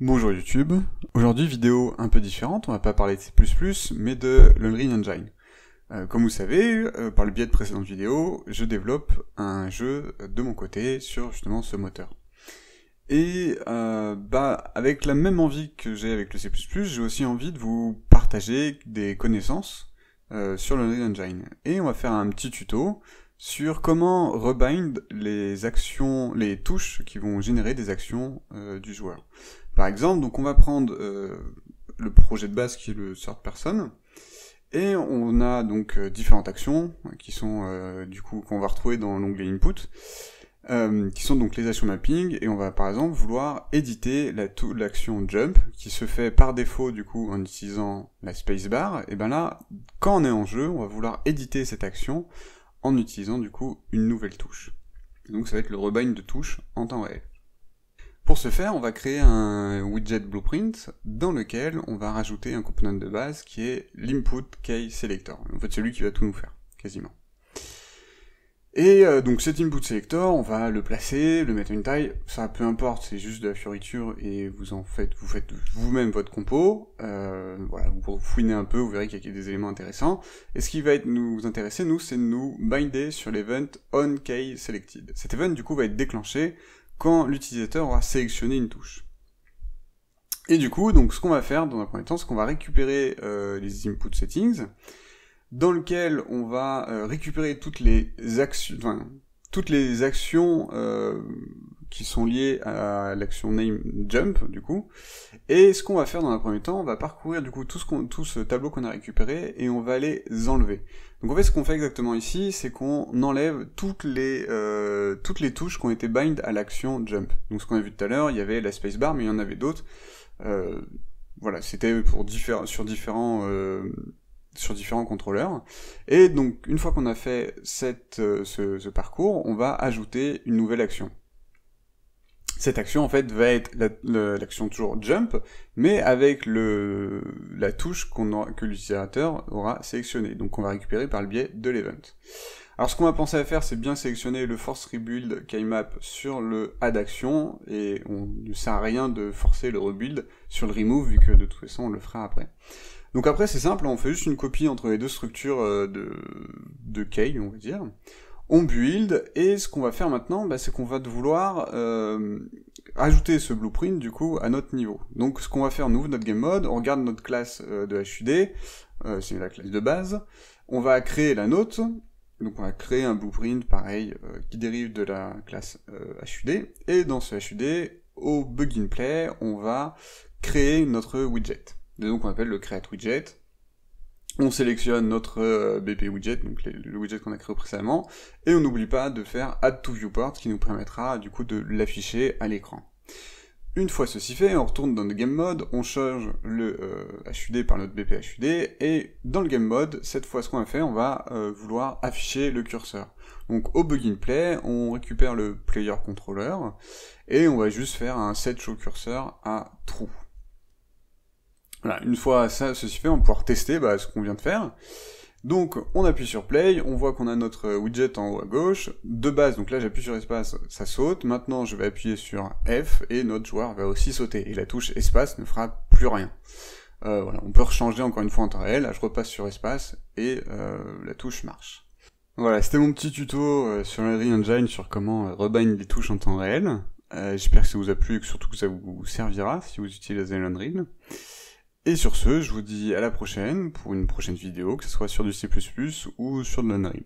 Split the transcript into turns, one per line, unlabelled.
Bonjour YouTube, aujourd'hui vidéo un peu différente, on va pas parler de C++, mais de l'Unreal Engine. Comme vous savez, par le biais de précédentes vidéos, je développe un jeu de mon côté sur justement ce moteur. Et avec la même envie que j'ai avec le C++, j'ai aussi envie de vous partager des connaissances sur l'Unreal Engine. Et on va faire un petit tuto sur comment rebind les actions, les touches qui vont générer des actions du joueur. Par exemple, donc on va prendre le projet de base qui est le third person, et on a donc différentes actions qui sont du coup qu'on va retrouver dans l'onglet input, qui sont donc les actions mapping, et on va par exemple vouloir éditer l'action jump qui se fait par défaut du coup en utilisant la spacebar. Et ben là, quand on est en jeu, on va vouloir éditer cette action en utilisant du coup une nouvelle touche. Donc ça va être le rebind de touches en temps réel. Pour ce faire, on va créer un widget blueprint dans lequel on va rajouter un component de base qui est l'input key selector. En fait, celui qui va tout nous faire, quasiment. Et donc cet input selector, on va le placer, le mettre à une taille, ça peu importe, c'est juste de la fioriture et vous faites vous-même votre compo. Voilà, vous fouinez un peu, vous verrez qu'il y a des éléments intéressants. Et ce qui va nous intéresser, nous, c'est de nous binder sur l'event onKeySelected. Cet event, du coup, va être déclenché quand l'utilisateur aura sélectionné une touche. Et du coup, donc ce qu'on va faire dans un premier temps, c'est qu'on va récupérer les input settings, dans lequel on va récupérer toutes les actions qui sont liées à l'action name jump, du coup. Et ce qu'on va faire dans un premier temps, on va parcourir du coup tout ce tableau qu'on a récupéré et on va les enlever. Donc en fait, ce qu'on fait exactement ici, c'est qu'on enlève toutes les touches qui ont été bind à l'action jump. Donc ce qu'on a vu tout à l'heure, il y avait la spacebar, mais il y en avait d'autres. Voilà, c'était sur différents contrôleurs. Et donc, une fois qu'on a fait ce parcours, on va ajouter une nouvelle action. Cette action, en fait, va être l'action toujours jump, mais avec la touche que l'utilisateur aura sélectionnée. Donc, on va récupérer par le biais de l'event. Alors, ce qu'on va penser à faire, c'est bien sélectionner le force rebuild keymap sur le add action, et on ne sert à rien de forcer le rebuild sur le remove, vu que de toute façon, on le fera après. Donc après, c'est simple, on fait juste une copie entre les deux structures de key, on va dire. On build, et ce qu'on va faire maintenant, c'est qu'on va vouloir ajouter ce blueprint, du coup, à notre niveau. Donc ce qu'on va faire, on ouvre notre game mode, on regarde notre classe de HUD, c'est la classe de base, on va créer la nôtre, donc on va créer un blueprint, pareil, qui dérive de la classe HUD, et dans ce HUD, au begin play, on va créer notre widget. Et donc on appelle le create widget. On sélectionne notre BP widget, donc le widget qu'on a créé précédemment, et on n'oublie pas de faire add to viewport, qui nous permettra du coup de l'afficher à l'écran. Une fois ceci fait, on retourne dans le game mode, on change le HUD par notre BP HUD, et dans le game mode, cette fois ce qu'on va faire, on va vouloir afficher le curseur. Donc au begin play, on récupère le player controller, et on va juste faire un set show cursor à true. Voilà, une fois ceci fait, on va pouvoir tester ce qu'on vient de faire. Donc, on appuie sur play, on voit qu'on a notre widget en haut à gauche. De base, donc là j'appuie sur espace, ça saute. Maintenant, je vais appuyer sur F, et notre joueur va aussi sauter. Et la touche espace ne fera plus rien. Voilà, on peut rechanger encore une fois en temps réel. Là, je repasse sur espace, et la touche marche. Voilà, c'était mon petit tuto sur l'Unreal Engine sur comment rebind les touches en temps réel. J'espère que ça vous a plu et que surtout que ça vous servira si vous utilisez l'Unreal. Et sur ce, je vous dis à la prochaine pour une prochaine vidéo, que ce soit sur du C++ ou sur de l'Unreal.